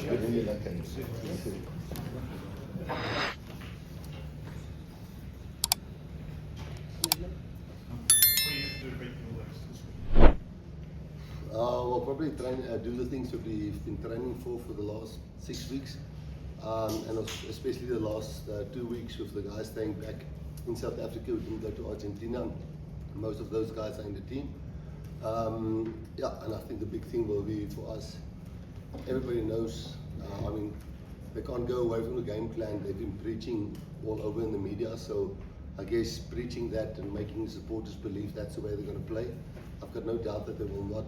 We'll probably try and do the things that we've been training for the last 6 weeks, and especially the last 2 weeks with the guys staying back in South Africa. We didn't go to Argentina. Most of those guys are in the team. Yeah, and I think the big thing will be for us, everybody knows, I mean, they can't go away from the game plan. They've been preaching all over in the media, so I guess preaching that and making the supporters believe that's the way they're going to play. I've got no doubt that they will not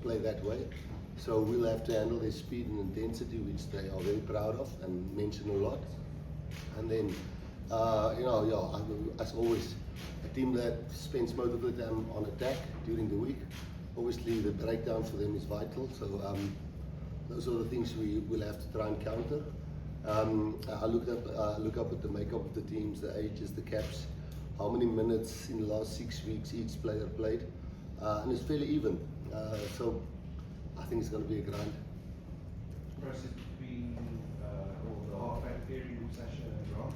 play that way. So we'll have to handle their speed and intensity, which they are very proud of and mention a lot. And then, as always, a team that spends most of the time on attack during the week. Obviously, the breakdown for them is vital. So those are the things we will have to try and counter. I look up at the makeup of the teams, the ages, the caps, how many minutes in the last 6 weeks each player played, and it's fairly even. So I think it's going to be a grind. Process between the half-back period with Sasha and Grant.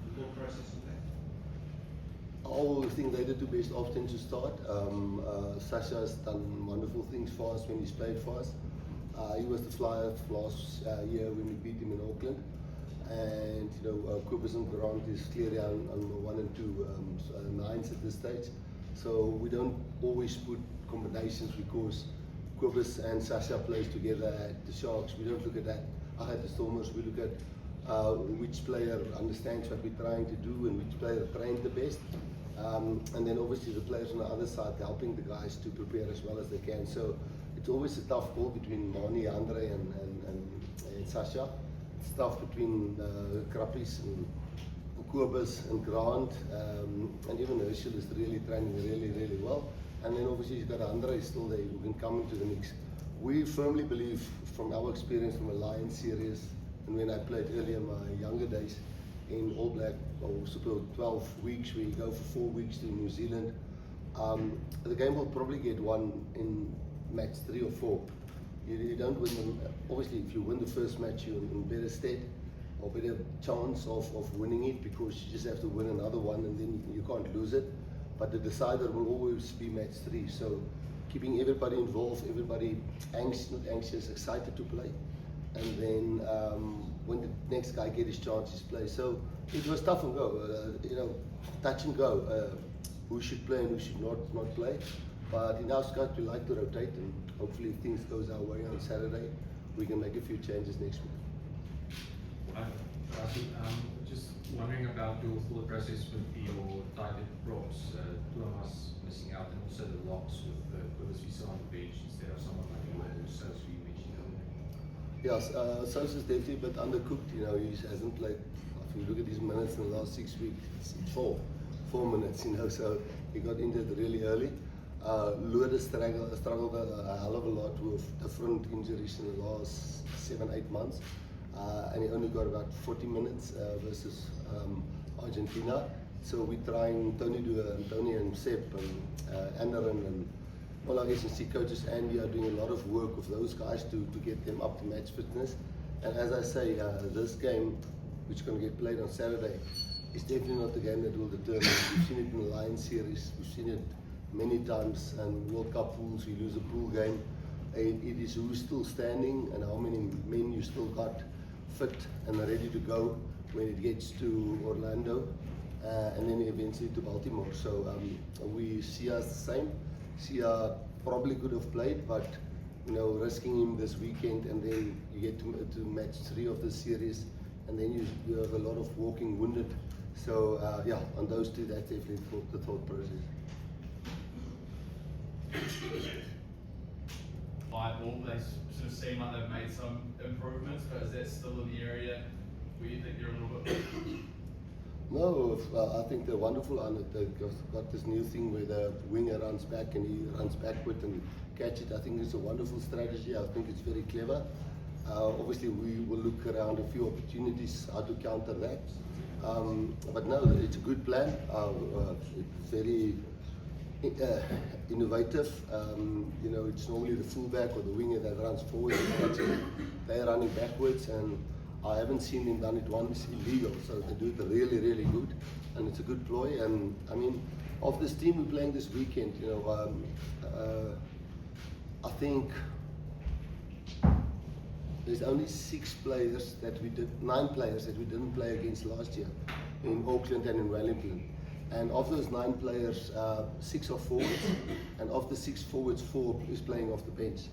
The thought process of that. I think they did the best often to start. Sasha has done wonderful things for us when he's played for us. He was the flyer last year when we beat him in Auckland, and Cobus and Grant is clearly on 1 and 2 nines at this stage. So we don't always put combinations because Cobus and Sasha plays together at the Sharks. We don't look at that. At the Stormers, we look at which player understands what we're trying to do and which player trained the best. And then obviously the players on the other side helping the guys to prepare as well as they can. So it's always a tough call between Mani, Andre and Sasha. It's tough between Krappies and Cobus and Grant, and even Herschel is really training really well. And then obviously you've got Andre still there who can come into the mix. We firmly believe from our experience from the Lions series and when I played earlier in my younger days in All Black or Super 12 weeks, where you go for 4 weeks to New Zealand, the game will probably get won in match 3 or 4. You don't win them. Obviously, if you win the first match, you're in better state or better chance of winning it, because you just have to win another one and then you can't lose it. But the decider will always be match 3. So keeping everybody involved, everybody anxious, excited to play. And then when the next guy gets his chance, he's play. So it was tough and go, touch and go. Who should play and who should not play. But in our squad, we like to rotate, and hopefully if things goes our way on Saturday, we can make a few changes next week. Just wondering about your thought process with your tighter props. Two of us missing out, and also the locks with Cobus Wiese on the bench instead of someone like you or Sos, you mentioned earlier. Yes, Sos is definitely a bit undercooked. He hasn't played. If you look at his minutes in the last 6 weeks, it's 4 minutes. So he got injured really early. Lourdes struggled a hell of a lot with different injuries in the last 7-8 months, and he only got about 40 minutes versus Argentina. So we're trying Tony and Sep and Anderin and all our S&C coaches. Andy are doing a lot of work with those guys to get them up to match fitness. And as I say, this game, which is going to get played on Saturday, is definitely not the game that will determine. We've seen it in the Lions series. We've seen it many times, and World Cup pools, we lose a pool game. It is who's still standing and how many men you still got fit and ready to go when it gets to Orlando, and then eventually to Baltimore. So we see us the same. Sia probably could have played, but risking him this weekend, and then you get to match 3 of the series, and then you have a lot of walking wounded. So on those two, that's definitely the thought process. Ball, they sort of seem like they've made some improvements, but is that still in the area where you think they're a little bit? No, I think they're wonderful on it. They've got this new thing where the winger runs back and he runs backward and catch it. I think it's a wonderful strategy. I think it's very clever. Obviously, we will look around a few opportunities how to counter that. But no, it's a good plan. It's very innovative. You know, it's normally the fullback or the winger that runs forward. They're running backwards, and I haven't seen them done it once illegal. So they do it really, really good, and it's a good ploy. And I mean, of this team we're playing this weekend, you know, I think there's only 9 players that we didn't play against last year in Auckland and in Wellington. And of those 9 players, 6 are forwards, and of the 6 forwards, 4 is playing off the bench.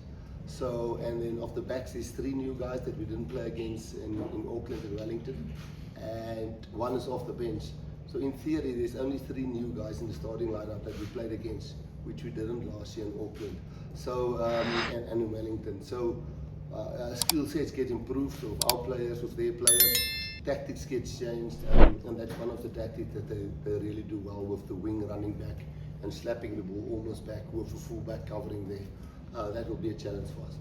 So, and then off the backs, there's 3 new guys that we didn't play against in Auckland and Wellington, and 1 is off the bench. So in theory, there's only 3 new guys in the starting lineup that we played against, which we didn't last year in Auckland. So, and in Wellington. So, skill sets get improved of our players, of their players. Tactics gets changed, and that's one of the tactics that they really do well with the wing running back and slapping the ball almost back with the full back covering there. That will be a challenge for us.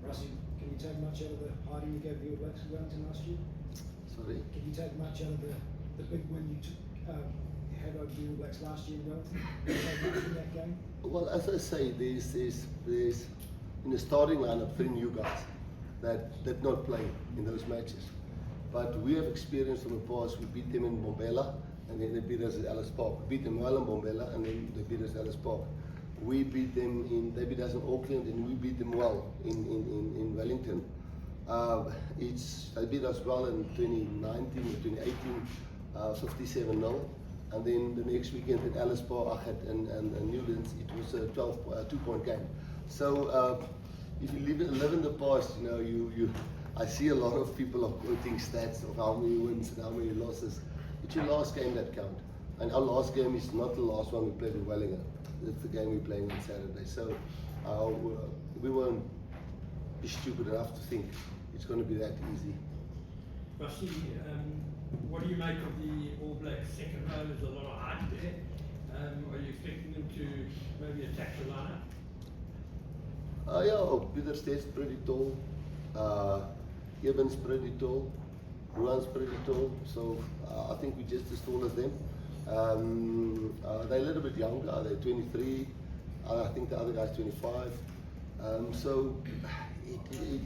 Rusty, can you take much out of the hiding you gave the All Blacks in Wellington last year? Sorry? Can you take much out of the big win you had over the All Blacks last year in Wellington? Can you take much from that game? Well, as I say, there's in the starting lineup 3 new guys that did not play in those matches. But we have experience from the past. We beat them in Mbombela, and then they beat us at Ellis Park. We beat them well in Mbombela, and then they beat us at Ellis Park. They beat us in Auckland, and we beat them well in Wellington. They beat us well in 2019 or 2018, 57-0. And then the next weekend at Ellis Park and Newlands, it was a 2-point game. So if you live in the past, you know, I see a lot of people are quoting stats of how many wins and how many losses. It's your last game that count. And our last game is not the last one we played with Wellington. It's the game we're playing on Saturday. So we won't be stupid enough to think it's going to be that easy. Rusty, what do you make of the All Blacks second row? There's a lot of height there. Are you expecting them to maybe attack the lineup? Yeah, Peter Steed's pretty tall. Evans pretty tall. Ruan's pretty tall. So I think we're just as tall as them. They're a little bit younger. They're 23. I think the other guy's 25. So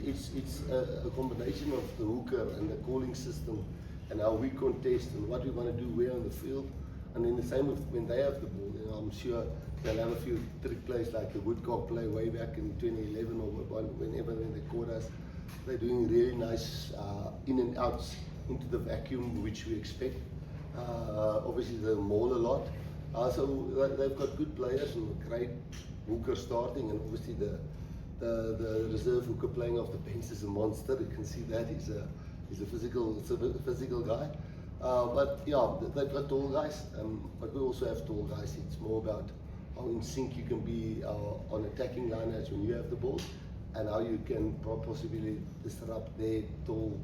it's a combination of the hooker and the calling system and how we contest and what we want to do where on the field. And then the same with when they have the ball. You know, I'm sure they'll have a few trick plays like the Woodcock play way back in 2011 or whenever when they caught us. They're doing really nice in and outs into the vacuum, which we expect. Obviously they maul a lot. So they've got good players and a great hooker starting, and obviously the reserve hooker playing off the bench is a monster. You can see that he's a physical guy. But yeah, they've got tall guys, but we also have tall guys. It's more about how in sync you can be on attacking liners when you have the ball, and how you can possibly disrupt their tall.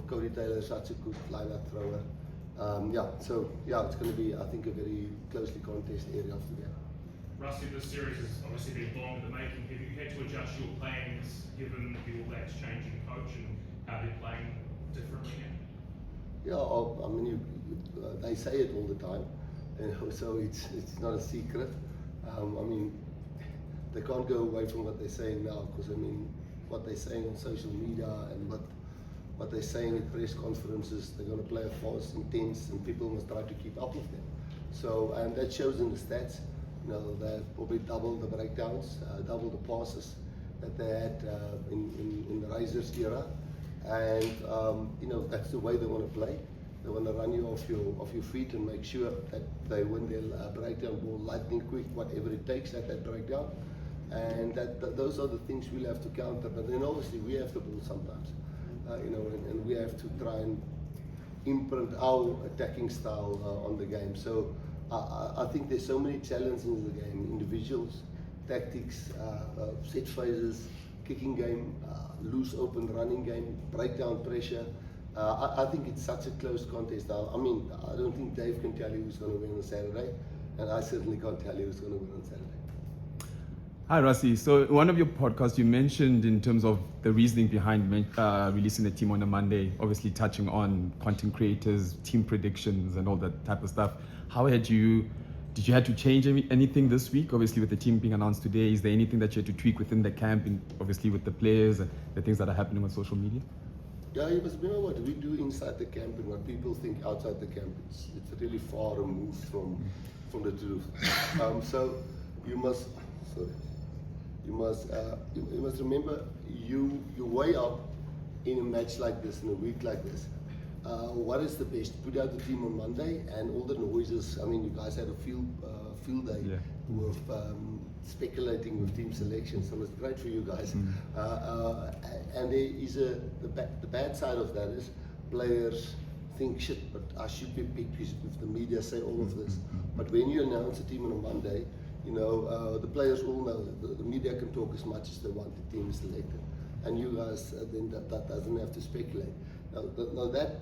Cody Taylor is such a good lineup thrower. So it's going to be, I think, a very closely contested area of the game. Rusty, this series has obviously been long in the making. Have you had to adjust your plans given the All Blacks changing coach and how they're playing differently now? Yeah, I mean, they say it all the time, you know, so it's not a secret. I mean, they can't go away from what they're saying now, because I mean, what they're saying on social media and what they're saying at press conferences, they're going to play a fast, intense, and people must try to keep up with them. So, and that shows in the stats. You know, they've probably doubled the breakdowns, doubled the passes that they had in the Razors era, and you know, that's the way they want to play. They want to run you off your feet and make sure that they win their breakdown ball lightning quick, whatever it takes at that breakdown. And those are the things we'll have to counter. But then obviously we have the ball sometimes, you know, and we have to try and imprint our attacking style on the game. So I think there's so many challenges in the game: individuals, tactics, set phases, kicking game, loose open running game, breakdown pressure. I think it's such a close contest. I mean, I don't think Dave can tell you who's going to win on Saturday, and I certainly can't tell you who's going to win on Saturday. Hi, Rassie. So in one of your podcasts, you mentioned in terms of the reasoning behind releasing the team on a Monday, obviously touching on content creators, team predictions, and all that type of stuff. How did you have to change anything this week? Obviously, with the team being announced today, is there anything that you had to tweak within the camp, and obviously with the players and the things that are happening on social media? Yeah, you must remember what we do inside the camp and what people think outside the camp. It's really far removed from the truth. So you must remember you weigh up in a match like this, in a week like this. What is the best? Put out the team on Monday, and all the noises. I mean, you guys had a field day with speculating with team selection, so it's great for you guys. And there is the bad side of that is players think, shit, but I should be picked if the media say all of this. But when you announce a team on a Monday, you know, the players all know the media can talk as much as they want, the team is selected. And you guys, then that doesn't have to speculate. Now that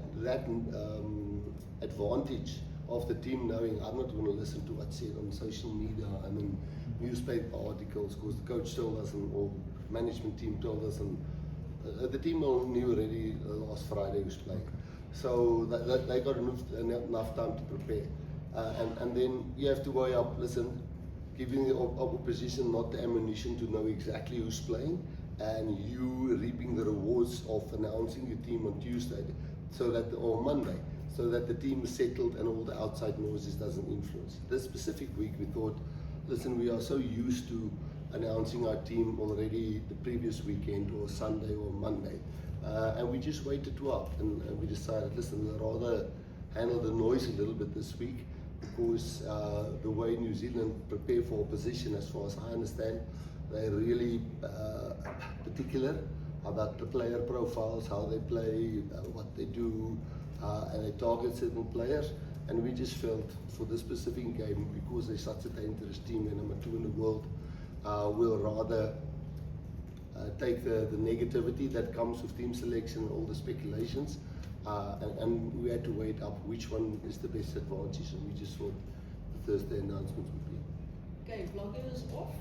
advantage of the team knowing I'm not going to listen to what's said on social media and in newspaper articles, because the coach told us or management team told us, and the team all knew already last Friday who's playing. So they got enough time to prepare. And then you have to weigh up, listen, giving the opposition not the ammunition to know exactly who's playing, and you reaping the rewards of announcing your team on Tuesday, or Monday, so that the team is settled and all the outside noises doesn't influence. This specific week we thought, listen, we are so used to announcing our team already the previous weekend or Sunday or Monday, and we just waited to up and we decided, listen, we'd rather handle the noise a little bit this week, because the way New Zealand prepare for opposition, as far as I understand, they're really particular about the player profiles, how they play, what they do, and they target certain players. And we just felt for this specific game, because they're such a dangerous team, and number 2 in the world, we'll rather take the negativity that comes with team selection, all the speculations, and we had to wait up which one is the best advantage, and we just thought the Thursday announcement would be. Okay, vlogging is off.